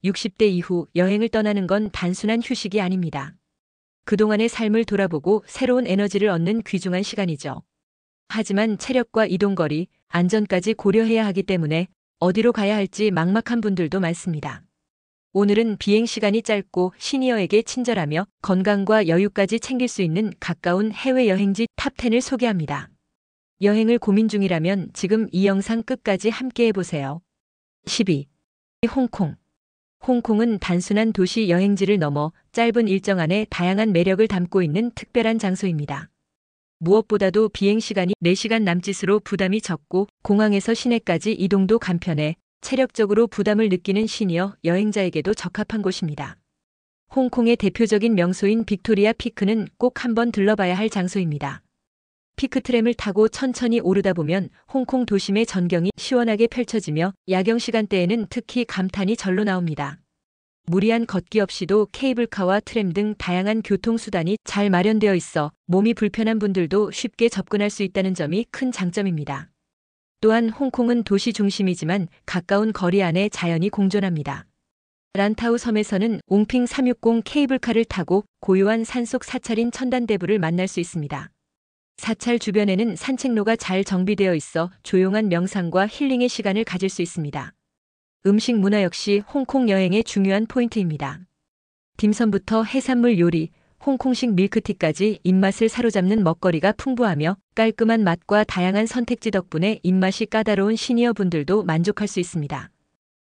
60대 이후 여행을 떠나는 건 단순한 휴식이 아닙니다. 그동안의 삶을 돌아보고 새로운 에너지를 얻는 귀중한 시간이죠. 하지만 체력과 이동거리, 안전까지 고려해야 하기 때문에 어디로 가야 할지 막막한 분들도 많습니다. 오늘은 비행 시간이 짧고 시니어에게 친절하며 건강과 여유까지 챙길 수 있는 가까운 해외 여행지 탑10을 소개합니다. 여행을 고민 중이라면 지금 이 영상 끝까지 함께 해보세요. 12. 홍콩. 홍콩은 단순한 도시 여행지를 넘어 짧은 일정 안에 다양한 매력을 담고 있는 특별한 장소입니다. 무엇보다도 비행시간이 4시간 남짓으로 부담이 적고 공항에서 시내까지 이동도 간편해 체력적으로 부담을 느끼는 시니어 여행자에게도 적합한 곳입니다. 홍콩의 대표적인 명소인 빅토리아 피크는 꼭 한번 들러봐야 할 장소입니다. 피크 트램을 타고 천천히 오르다 보면 홍콩 도심의 전경이 시원하게 펼쳐지며 야경 시간대에는 특히 감탄이 절로 나옵니다. 무리한 걷기 없이도 케이블카와 트램 등 다양한 교통수단이 잘 마련되어 있어 몸이 불편한 분들도 쉽게 접근할 수 있다는 점이 큰 장점입니다. 또한 홍콩은 도시 중심이지만 가까운 거리 안에 자연이 공존합니다. 란타우 섬에서는 옹핑 360 케이블카를 타고 고요한 산속 사찰인 천단대부를 만날 수 있습니다. 사찰 주변에는 산책로가 잘 정비되어 있어 조용한 명상과 힐링의 시간을 가질 수 있습니다. 음식 문화 역시 홍콩 여행의 중요한 포인트입니다. 딤섬부터 해산물 요리, 홍콩식 밀크티까지 입맛을 사로잡는 먹거리가 풍부하며 깔끔한 맛과 다양한 선택지 덕분에 입맛이 까다로운 시니어 분들도 만족할 수 있습니다.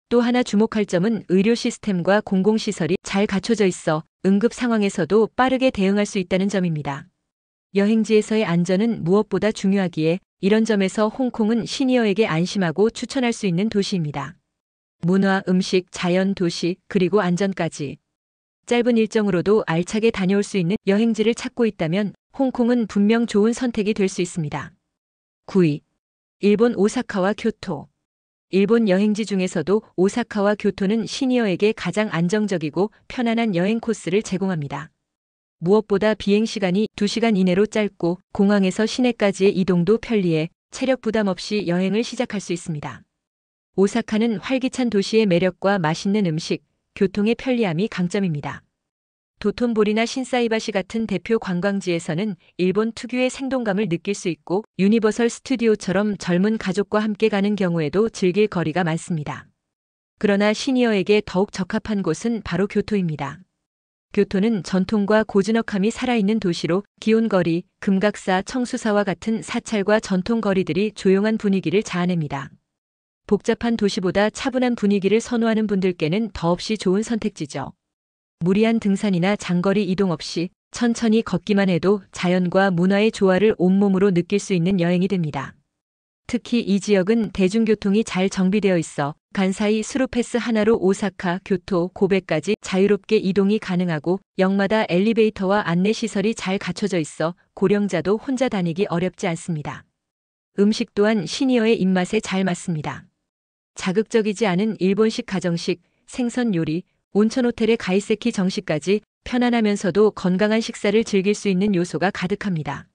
또 하나 주목할 점은 의료 시스템과 공공시설이 잘 갖춰져 있어 응급 상황에서도 빠르게 대응할 수 있다는 점입니다. 여행지에서의 안전은 무엇보다 중요하기에 이런 점에서 홍콩은 시니어에게 안심하고 추천할 수 있는 도시입니다. 문화, 음식, 자연, 도시, 그리고 안전까지. 짧은 일정으로도 알차게 다녀올 수 있는 여행지를 찾고 있다면 홍콩은 분명 좋은 선택이 될 수 있습니다. 9위. 일본 오사카와 교토. 일본 여행지 중에서도 오사카와 교토는 시니어에게 가장 안정적이고 편안한 여행 코스를 제공합니다. 무엇보다 비행시간이 2시간 이내로 짧고 공항에서 시내까지의 이동도 편리해 체력 부담 없이 여행을 시작할 수 있습니다. 오사카는 활기찬 도시의 매력과 맛있는 음식, 교통의 편리함이 강점입니다. 도톤보리나 신사이바시 같은 대표 관광지에서는 일본 특유의 생동감을 느낄 수 있고 유니버설 스튜디오처럼 젊은 가족과 함께 가는 경우에도 즐길 거리가 많습니다. 그러나 시니어에게 더욱 적합한 곳은 바로 교토입니다. 교토는 전통과 고즈넉함이 살아있는 도시로 기온거리, 금각사, 청수사와 같은 사찰과 전통 거리들이 조용한 분위기를 자아냅니다. 복잡한 도시보다 차분한 분위기를 선호하는 분들께는 더없이 좋은 선택지죠. 무리한 등산이나 장거리 이동 없이 천천히 걷기만 해도 자연과 문화의 조화를 온몸으로 느낄 수 있는 여행이 됩니다. 특히 이 지역은 대중교통이 잘 정비되어 있어 간사이 스루패스 하나로 오사카, 교토, 고베까지 자유롭게 이동이 가능하고 역마다 엘리베이터와 안내시설이 잘 갖춰져 있어 고령자도 혼자 다니기 어렵지 않습니다. 음식 또한 시니어의 입맛에 잘 맞습니다. 자극적이지 않은 일본식 가정식, 생선 요리, 온천 호텔의 가이세키 정식까지 편안하면서도 건강한 식사를 즐길 수 있는 요소가 가득합니다.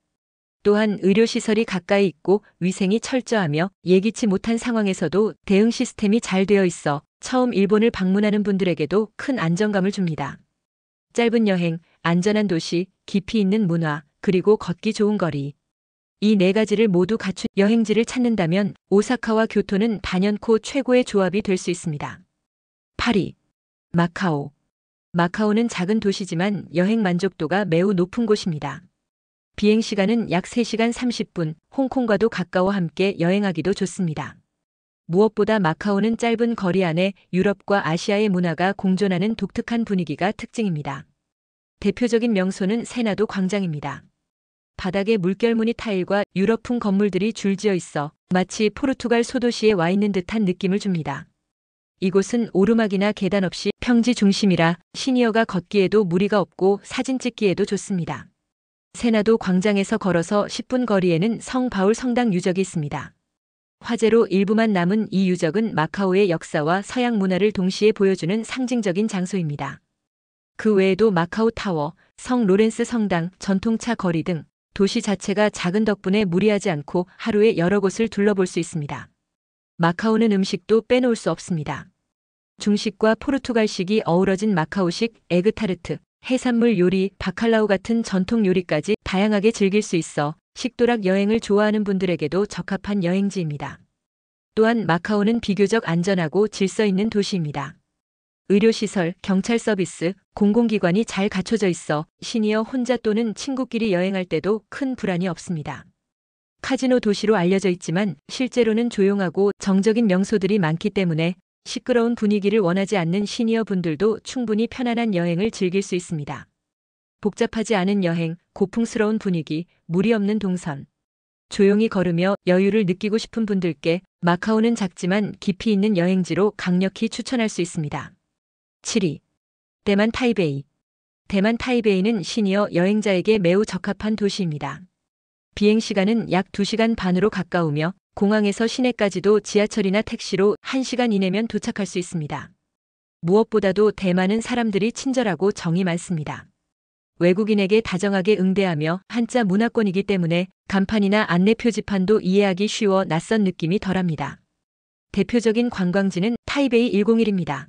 또한 의료시설이 가까이 있고 위생이 철저하며 예기치 못한 상황에서도 대응 시스템이 잘 되어 있어 처음 일본을 방문하는 분들에게도 큰 안정감을 줍니다. 짧은 여행, 안전한 도시, 깊이 있는 문화, 그리고 걷기 좋은 거리. 이 4가지를 모두 갖춘 여행지를 찾는다면 오사카와 교토는 단연코 최고의 조합이 될 수 있습니다. 8위. 마카오. 마카오는 작은 도시지만 여행 만족도가 매우 높은 곳입니다. 비행시간은 약 3시간 30분, 홍콩과도 가까워 함께 여행하기도 좋습니다. 무엇보다 마카오는 짧은 거리 안에 유럽과 아시아의 문화가 공존하는 독특한 분위기가 특징입니다. 대표적인 명소는 세나도 광장입니다. 바닥에 물결무늬 타일과 유럽풍 건물들이 줄지어 있어 마치 포르투갈 소도시에 와 있는 듯한 느낌을 줍니다. 이곳은 오르막이나 계단 없이 평지 중심이라 시니어가 걷기에도 무리가 없고 사진 찍기에도 좋습니다. 세나도 광장에서 걸어서 10분 거리에는 성 바울 성당 유적이 있습니다. 화재로 일부만 남은 이 유적은 마카오의 역사와 서양 문화를 동시에 보여주는 상징적인 장소입니다. 그 외에도 마카오 타워, 성 로렌스 성당, 전통차 거리 등 도시 자체가 작은 덕분에 무리하지 않고 하루에 여러 곳을 둘러볼 수 있습니다. 마카오는 음식도 빼놓을 수 없습니다. 중식과 포르투갈식이 어우러진 마카오식 에그타르트, 해산물 요리, 바칼라우 같은 전통 요리까지 다양하게 즐길 수 있어 식도락 여행을 좋아하는 분들에게도 적합한 여행지입니다. 또한 마카오는 비교적 안전하고 질서 있는 도시입니다. 의료시설, 경찰 서비스, 공공기관이 잘 갖춰져 있어 시니어 혼자 또는 친구끼리 여행할 때도 큰 불안이 없습니다. 카지노 도시로 알려져 있지만 실제로는 조용하고 정적인 명소들이 많기 때문에 시끄러운 분위기를 원하지 않는 시니어 분들도 충분히 편안한 여행을 즐길 수 있습니다. 복잡하지 않은 여행, 고풍스러운 분위기, 무리 없는 동선. 조용히 걸으며 여유를 느끼고 싶은 분들께 마카오는 작지만 깊이 있는 여행지로 강력히 추천할 수 있습니다. 7위. 대만 타이베이. 대만 타이베이는 시니어 여행자에게 매우 적합한 도시입니다. 비행시간은 약 2시간 반으로 가까우며 공항에서 시내까지도 지하철이나 택시로 1시간 이내면 도착할 수 있습니다. 무엇보다도 대만은 사람들이 친절하고 정이 많습니다. 외국인에게 다정하게 응대하며 한자 문화권이기 때문에 간판이나 안내 표지판도 이해하기 쉬워 낯선 느낌이 덜합니다. 대표적인 관광지는 타이베이 101입니다.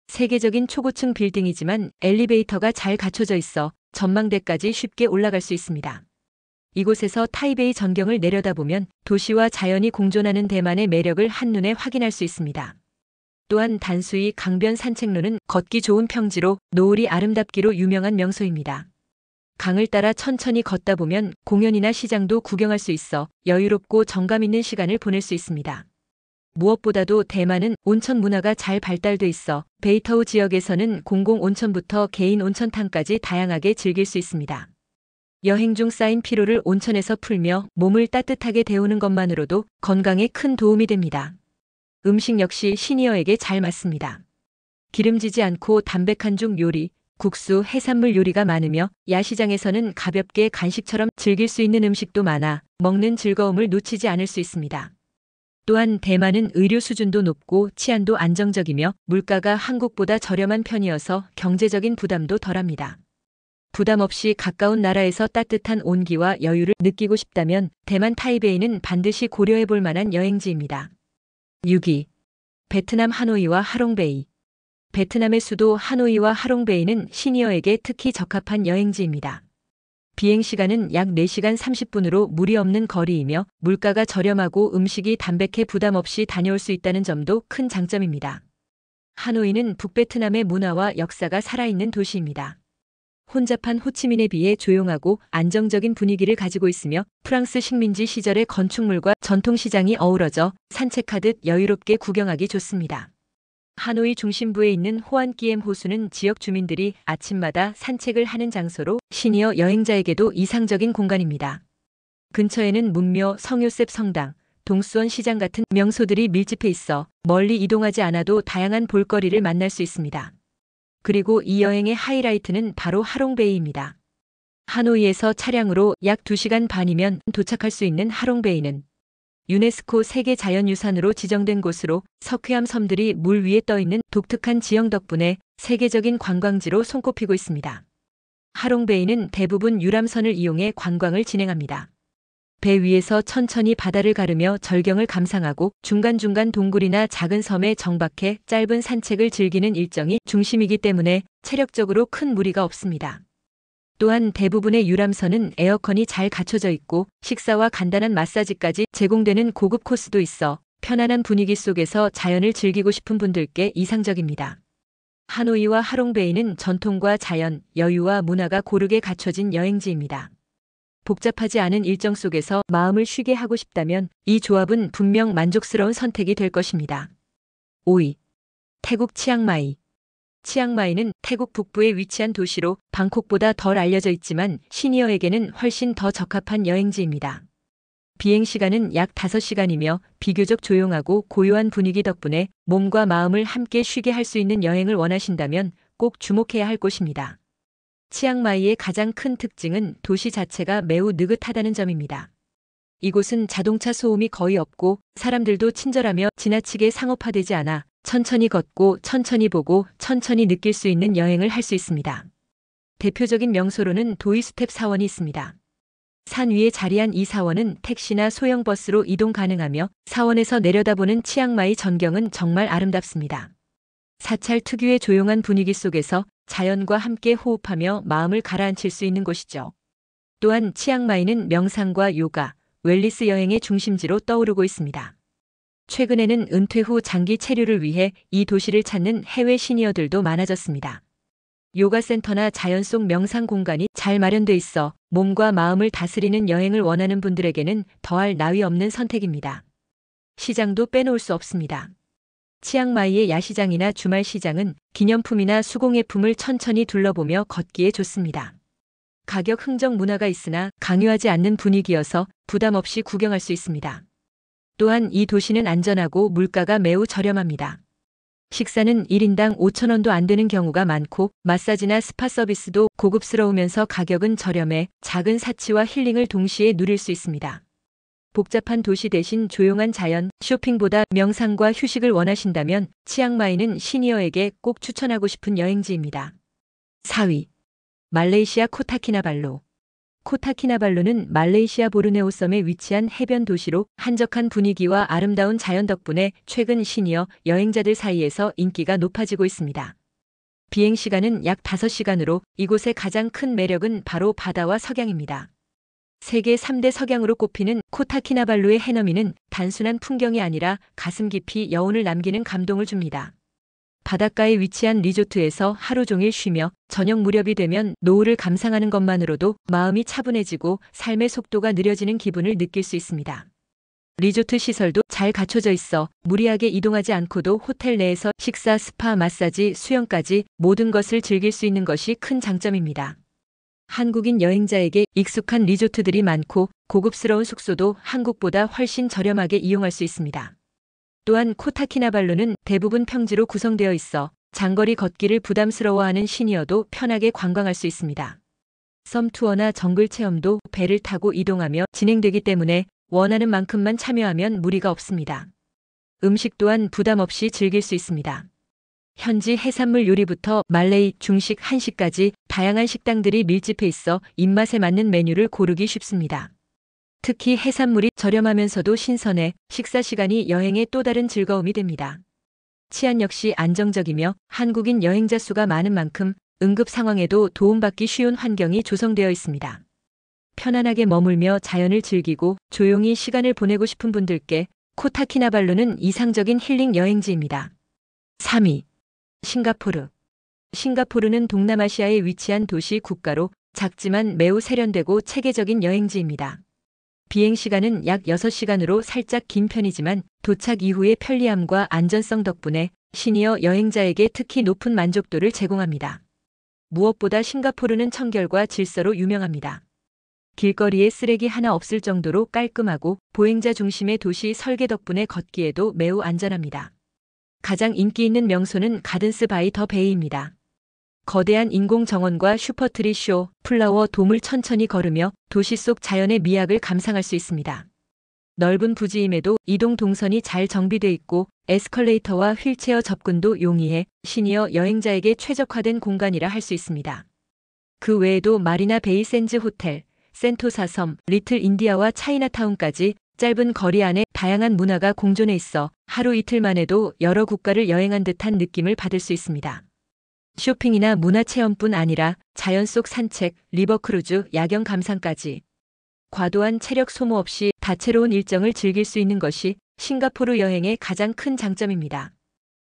세계적인 초고층 빌딩이지만 엘리베이터가 잘 갖춰져 있어 전망대까지 쉽게 올라갈 수 있습니다. 이곳에서 타이베이 전경을 내려다보면 도시와 자연이 공존하는 대만의 매력을 한눈에 확인할 수 있습니다. 또한 단수이 강변 산책로는 걷기 좋은 평지로 노을이 아름답기로 유명한 명소입니다. 강을 따라 천천히 걷다 보면 공연이나 시장도 구경할 수 있어 여유롭고 정감 있는 시간을 보낼 수 있습니다. 무엇보다도 대만은 온천 문화가 잘 발달돼 있어 베이터우 지역에서는 공공 온천부터 개인 온천탕까지 다양하게 즐길 수 있습니다. 여행 중 쌓인 피로를 온천에서 풀며 몸을 따뜻하게 데우는 것만으로도 건강에 큰 도움이 됩니다. 음식 역시 시니어에게 잘 맞습니다. 기름지지 않고 담백한 죽 요리, 국수, 해산물 요리가 많으며 야시장에서는 가볍게 간식처럼 즐길 수 있는 음식도 많아 먹는 즐거움을 놓치지 않을 수 있습니다. 또한 대만은 의료 수준도 높고 치안도 안정적이며 물가가 한국보다 저렴한 편이어서 경제적인 부담도 덜합니다. 부담 없이 가까운 나라에서 따뜻한 온기와 여유를 느끼고 싶다면 대만 타이베이는 반드시 고려해 볼 만한 여행지입니다. 6위. 베트남 하노이와 하롱베이. 베트남의 수도 하노이와 하롱베이는 시니어에게 특히 적합한 여행지입니다. 비행시간은 약 4시간 30분으로 무리 없는 거리이며 물가가 저렴하고 음식이 담백해 부담 없이 다녀올 수 있다는 점도 큰 장점입니다. 하노이는 북베트남의 문화와 역사가 살아있는 도시입니다. 혼잡한 호치민에 비해 조용하고 안정적인 분위기를 가지고 있으며 프랑스 식민지 시절의 건축물과 전통시장이 어우러져 산책하듯 여유롭게 구경하기 좋습니다. 하노이 중심부에 있는 호안기엠 호수는 지역 주민들이 아침마다 산책을 하는 장소로 시니어 여행자에게도 이상적인 공간입니다. 근처에는 문묘, 성요셉 성당, 동수원 시장 같은 명소들이 밀집해 있어 멀리 이동하지 않아도 다양한 볼거리를 만날 수 있습니다. 그리고 이 여행의 하이라이트는 바로 하롱베이입니다. 하노이에서 차량으로 약 2시간 반이면 도착할 수 있는 하롱베이는 유네스코 세계자연유산으로 지정된 곳으로 석회암 섬들이 물 위에 떠 있는 독특한 지형 덕분에 세계적인 관광지로 손꼽히고 있습니다. 하롱베이는 대부분 유람선을 이용해 관광을 진행합니다. 배 위에서 천천히 바다를 가르며 절경을 감상하고 중간중간 동굴이나 작은 섬에 정박해 짧은 산책을 즐기는 일정이 중심이기 때문에 체력적으로 큰 무리가 없습니다. 또한 대부분의 유람선은 에어컨이 잘 갖춰져 있고 식사와 간단한 마사지까지 제공되는 고급 코스도 있어 편안한 분위기 속에서 자연을 즐기고 싶은 분들께 이상적입니다. 하노이와 하롱베이는 전통과 자연, 여유와 문화가 고르게 갖춰진 여행지입니다. 복잡하지 않은 일정 속에서 마음을 쉬게 하고 싶다면 이 조합은 분명 만족스러운 선택이 될 것입니다. 5위. 태국 치앙마이. 치앙마이는 태국 북부에 위치한 도시로 방콕보다 덜 알려져 있지만 시니어에게는 훨씬 더 적합한 여행지입니다. 비행시간은 약 5시간이며 비교적 조용하고 고요한 분위기 덕분에 몸과 마음을 함께 쉬게 할 수 있는 여행을 원하신다면 꼭 주목해야 할 곳입니다. 치앙마이의 가장 큰 특징은 도시 자체가 매우 느긋하다는 점입니다. 이곳은 자동차 소음이 거의 없고 사람들도 친절하며 지나치게 상업화되지 않아 천천히 걷고 천천히 보고 천천히 느낄 수 있는 여행을 할 수 있습니다. 대표적인 명소로는 도이스텝 사원이 있습니다. 산 위에 자리한 이 사원은 택시나 소형 버스로 이동 가능하며 사원에서 내려다보는 치앙마이 전경은 정말 아름답습니다. 사찰 특유의 조용한 분위기 속에서 자연과 함께 호흡하며 마음을 가라앉힐 수 있는 곳이죠. 또한 치앙마이는 명상과 요가, 웰니스 여행의 중심지로 떠오르고 있습니다. 최근에는 은퇴 후 장기 체류를 위해 이 도시를 찾는 해외 시니어들도 많아졌습니다. 요가 센터나 자연 속 명상 공간이 잘 마련돼 있어 몸과 마음을 다스리는 여행을 원하는 분들에게는 더할 나위 없는 선택입니다. 시장도 빼놓을 수 없습니다. 치앙마이의 야시장이나 주말 시장은 기념품이나 수공예품을 천천히 둘러보며 걷기에 좋습니다. 가격 흥정 문화가 있으나 강요하지 않는 분위기여서 부담 없이 구경할 수 있습니다. 또한 이 도시는 안전하고 물가가 매우 저렴합니다. 식사는 1인당 5,000원도 안 되는 경우가 많고 마사지나 스파 서비스도 고급스러우면서 가격은 저렴해 작은 사치와 힐링을 동시에 누릴 수 있습니다. 복잡한 도시 대신 조용한 자연, 쇼핑보다 명상과 휴식을 원하신다면 치앙마이는 시니어에게 꼭 추천하고 싶은 여행지입니다. 4위. 말레이시아 코타키나발루. 코타키나발루는 말레이시아 보르네오 섬에 위치한 해변 도시로 한적한 분위기와 아름다운 자연 덕분에 최근 시니어 여행자들 사이에서 인기가 높아지고 있습니다. 비행 시간은 약 5시간으로 이곳의 가장 큰 매력은 바로 바다와 석양입니다. 세계 3대 석양으로 꼽히는 코타키나발루의 해넘이는 단순한 풍경이 아니라 가슴 깊이 여운을 남기는 감동을 줍니다. 바닷가에 위치한 리조트에서 하루 종일 쉬며 저녁 무렵이 되면 노을을 감상하는 것만으로도 마음이 차분해지고 삶의 속도가 느려지는 기분을 느낄 수 있습니다. 리조트 시설도 잘 갖춰져 있어 무리하게 이동하지 않고도 호텔 내에서 식사, 스파, 마사지, 수영까지 모든 것을 즐길 수 있는 것이 큰 장점입니다. 한국인 여행자에게 익숙한 리조트들이 많고 고급스러운 숙소도 한국보다 훨씬 저렴하게 이용할 수 있습니다. 또한 코타키나발루는 대부분 평지로 구성되어 있어 장거리 걷기를 부담스러워하는 시니어도 편하게 관광할 수 있습니다. 섬 투어나 정글 체험도 배를 타고 이동하며 진행되기 때문에 원하는 만큼만 참여하면 무리가 없습니다. 음식 또한 부담 없이 즐길 수 있습니다. 현지 해산물 요리부터 말레이, 중식, 한식까지 다양한 식당들이 밀집해 있어 입맛에 맞는 메뉴를 고르기 쉽습니다. 특히 해산물이 저렴하면서도 신선해 식사 시간이 여행의 또 다른 즐거움이 됩니다. 치안 역시 안정적이며 한국인 여행자 수가 많은 만큼 응급 상황에도 도움받기 쉬운 환경이 조성되어 있습니다. 편안하게 머물며 자연을 즐기고 조용히 시간을 보내고 싶은 분들께 코타키나발루는 이상적인 힐링 여행지입니다. 3위. 싱가포르. 싱가포르는 동남아시아에 위치한 도시 국가로 작지만 매우 세련되고 체계적인 여행지입니다. 비행 시간은 약 6시간으로 살짝 긴 편이지만 도착 이후의 편리함과 안전성 덕분에 시니어 여행자에게 특히 높은 만족도를 제공합니다. 무엇보다 싱가포르는 청결과 질서로 유명합니다. 길거리에 쓰레기 하나 없을 정도로 깔끔하고 보행자 중심의 도시 설계 덕분에 걷기에도 매우 안전합니다. 가장 인기 있는 명소는 가든스 바이 더 베이입니다. 거대한 인공 정원과 슈퍼트리 쇼, 플라워 돔을 천천히 걸으며 도시 속 자연의 미학을 감상할 수 있습니다. 넓은 부지임에도 이동 동선이 잘 정비돼 있고 에스컬레이터와 휠체어 접근도 용이해 시니어 여행자에게 최적화된 공간이라 할 수 있습니다. 그 외에도 마리나 베이 샌즈 호텔, 센토사 섬, 리틀 인디아와 차이나타운까지 짧은 거리 안에 다양한 문화가 공존해 있어 하루 이틀만 해도 여러 국가를 여행한 듯한 느낌을 받을 수 있습니다. 쇼핑이나 문화체험뿐 아니라 자연 속 산책, 리버크루즈, 야경 감상까지 과도한 체력 소모 없이 다채로운 일정을 즐길 수 있는 것이 싱가포르 여행의 가장 큰 장점입니다.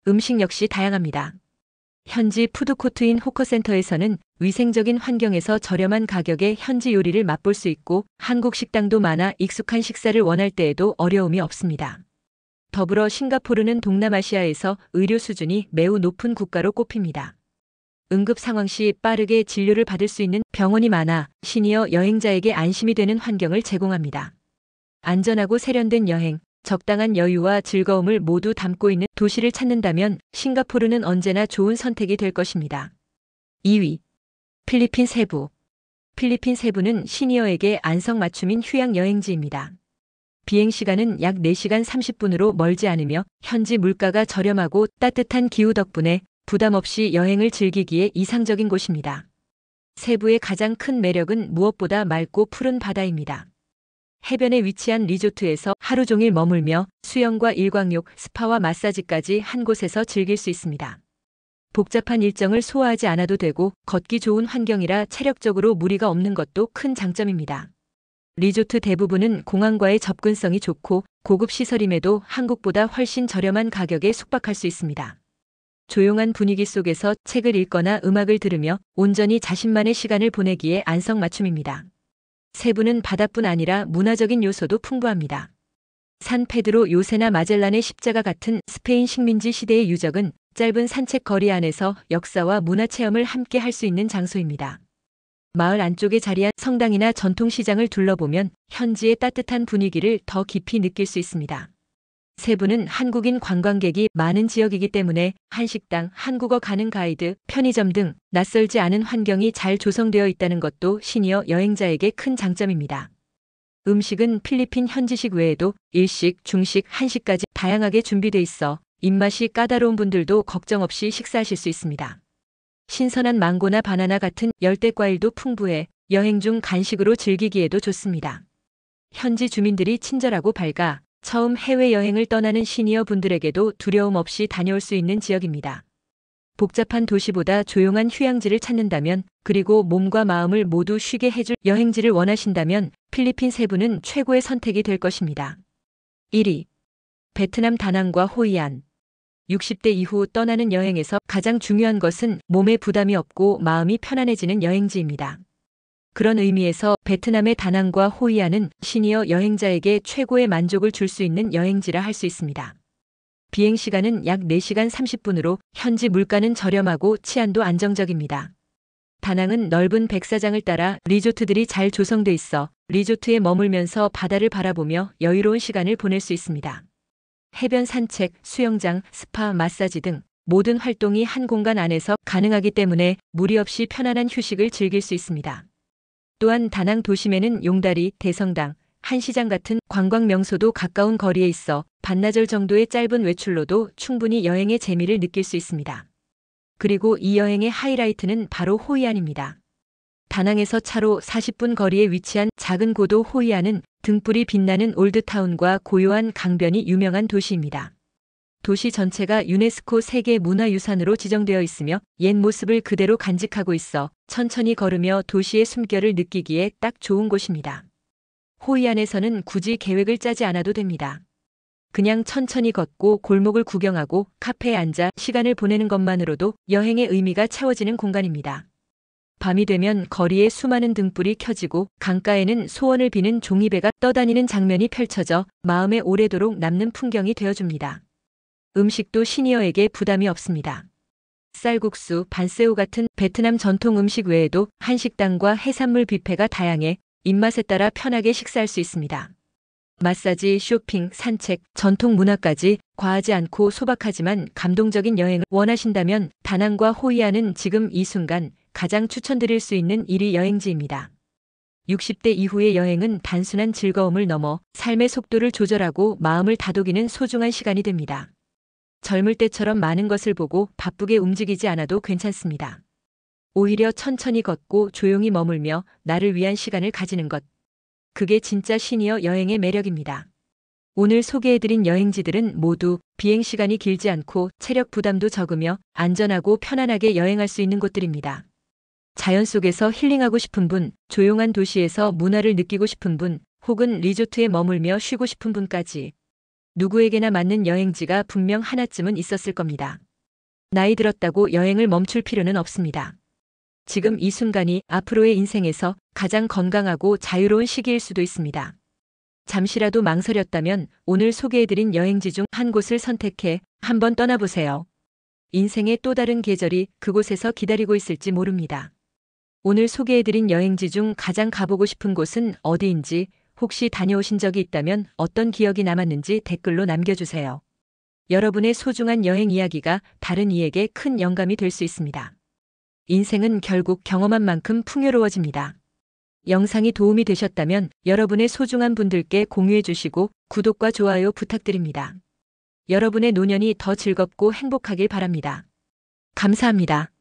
음식 역시 다양합니다. 현지 푸드코트인 호커센터에서는 위생적인 환경에서 저렴한 가격에 현지 요리를 맛볼 수 있고 한국 식당도 많아 익숙한 식사를 원할 때에도 어려움이 없습니다. 더불어 싱가포르는 동남아시아에서 의료 수준이 매우 높은 국가로 꼽힙니다. 응급 상황 시 빠르게 진료를 받을 수 있는 병원이 많아 시니어 여행자에게 안심이 되는 환경을 제공합니다. 안전하고 세련된 여행, 적당한 여유와 즐거움을 모두 담고 있는 도시를 찾는다면 싱가포르는 언제나 좋은 선택이 될 것입니다. 2위. 필리핀 세부. 필리핀 세부는 시니어에게 안성맞춤인 휴양 여행지입니다. 비행 시간은 약 4시간 30분으로 멀지 않으며 현지 물가가 저렴하고 따뜻한 기후 덕분에 부담 없이 여행을 즐기기에 이상적인 곳입니다. 세부의 가장 큰 매력은 무엇보다 맑고 푸른 바다입니다. 해변에 위치한 리조트에서 하루 종일 머물며 수영과 일광욕, 스파와 마사지까지 한 곳에서 즐길 수 있습니다. 복잡한 일정을 소화하지 않아도 되고 걷기 좋은 환경이라 체력적으로 무리가 없는 것도 큰 장점입니다. 리조트 대부분은 공항과의 접근성이 좋고 고급 시설임에도 한국보다 훨씬 저렴한 가격에 숙박할 수 있습니다. 조용한 분위기 속에서 책을 읽거나 음악을 들으며 온전히 자신만의 시간을 보내기에 안성맞춤입니다. 세부는 바다뿐 아니라 문화적인 요소도 풍부합니다. 산 페드로 요세나 마젤란의 십자가 같은 스페인 식민지 시대의 유적은 짧은 산책 거리 안에서 역사와 문화 체험을 함께 할 수 있는 장소입니다. 마을 안쪽에 자리한 성당이나 전통시장을 둘러보면 현지의 따뜻한 분위기를 더 깊이 느낄 수 있습니다. 세부는 한국인 관광객이 많은 지역이기 때문에 한식당, 한국어 가능 가이드, 편의점 등 낯설지 않은 환경이 잘 조성되어 있다는 것도 시니어 여행자에게 큰 장점입니다. 음식은 필리핀 현지식 외에도 일식, 중식, 한식까지 다양하게 준비돼 있어 입맛이 까다로운 분들도 걱정 없이 식사하실 수 있습니다. 신선한 망고나 바나나 같은 열대 과일도 풍부해 여행 중 간식으로 즐기기에도 좋습니다. 현지 주민들이 친절하고 밝아 처음 해외여행을 떠나는 시니어 분들에게도 두려움 없이 다녀올 수 있는 지역입니다. 복잡한 도시보다 조용한 휴양지를 찾는다면, 그리고 몸과 마음을 모두 쉬게 해줄 여행지를 원하신다면 필리핀 세부는 최고의 선택이 될 것입니다. 1위. 베트남 다낭과 호이안. 60대 이후 떠나는 여행에서 가장 중요한 것은 몸에 부담이 없고 마음이 편안해지는 여행지입니다. 그런 의미에서 베트남의 다낭과 호이안은 시니어 여행자에게 최고의 만족을 줄 수 있는 여행지라 할 수 있습니다. 비행시간은 약 4시간 30분으로 현지 물가는 저렴하고 치안도 안정적입니다. 다낭은 넓은 백사장을 따라 리조트들이 잘 조성돼 있어 리조트에 머물면서 바다를 바라보며 여유로운 시간을 보낼 수 있습니다. 해변 산책, 수영장, 스파, 마사지 등 모든 활동이 한 공간 안에서 가능하기 때문에 무리 없이 편안한 휴식을 즐길 수 있습니다. 또한 다낭 도심에는 용다리, 대성당, 한시장 같은 관광 명소도 가까운 거리에 있어 반나절 정도의 짧은 외출로도 충분히 여행의 재미를 느낄 수 있습니다. 그리고 이 여행의 하이라이트는 바로 호이안입니다. 다낭에서 차로 40분 거리에 위치한 작은 고도 호이안은 등불이 빛나는 올드타운과 고요한 강변이 유명한 도시입니다. 도시 전체가 유네스코 세계문화유산으로 지정되어 있으며 옛 모습을 그대로 간직하고 있어 천천히 걸으며 도시의 숨결을 느끼기에 딱 좋은 곳입니다. 호이안에서는 굳이 계획을 짜지 않아도 됩니다. 그냥 천천히 걷고 골목을 구경하고 카페에 앉아 시간을 보내는 것만으로도 여행의 의미가 채워지는 공간입니다. 밤이 되면 거리에 수많은 등불이 켜지고 강가에는 소원을 비는 종이배가 떠다니는 장면이 펼쳐져 마음에 오래도록 남는 풍경이 되어줍니다. 음식도 시니어에게 부담이 없습니다. 쌀국수, 반새우 같은 베트남 전통 음식 외에도 한식당과 해산물 뷔페가 다양해 입맛에 따라 편하게 식사할 수 있습니다. 마사지, 쇼핑, 산책, 전통 문화까지 과하지 않고 소박하지만 감동적인 여행을 원하신다면 다낭과 호이안은 지금 이 순간 가장 추천드릴 수 있는 1위 여행지입니다. 60대 이후의 여행은 단순한 즐거움을 넘어 삶의 속도를 조절하고 마음을 다독이는 소중한 시간이 됩니다. 젊을 때처럼 많은 것을 보고 바쁘게 움직이지 않아도 괜찮습니다. 오히려 천천히 걷고 조용히 머물며 나를 위한 시간을 가지는 것. 그게 진짜 시니어 여행의 매력입니다. 오늘 소개해드린 여행지들은 모두 비행시간이 길지 않고 체력 부담도 적으며 안전하고 편안하게 여행할 수 있는 곳들입니다. 자연 속에서 힐링하고 싶은 분, 조용한 도시에서 문화를 느끼고 싶은 분, 혹은 리조트에 머물며 쉬고 싶은 분까지 누구에게나 맞는 여행지가 분명 하나쯤은 있었을 겁니다. 나이 들었다고 여행을 멈출 필요는 없습니다. 지금 이 순간이 앞으로의 인생에서 가장 건강하고 자유로운 시기일 수도 있습니다. 잠시라도 망설였다면 오늘 소개해드린 여행지 중 한 곳을 선택해 한번 떠나보세요. 인생의 또 다른 계절이 그곳에서 기다리고 있을지 모릅니다. 오늘 소개해드린 여행지 중 가장 가보고 싶은 곳은 어디인지, 혹시 다녀오신 적이 있다면 어떤 기억이 남았는지 댓글로 남겨주세요. 여러분의 소중한 여행 이야기가 다른 이에게 큰 영감이 될 수 있습니다. 인생은 결국 경험한 만큼 풍요로워집니다. 영상이 도움이 되셨다면 여러분의 소중한 분들께 공유해 주시고 구독과 좋아요 부탁드립니다. 여러분의 노년이 더 즐겁고 행복하길 바랍니다. 감사합니다.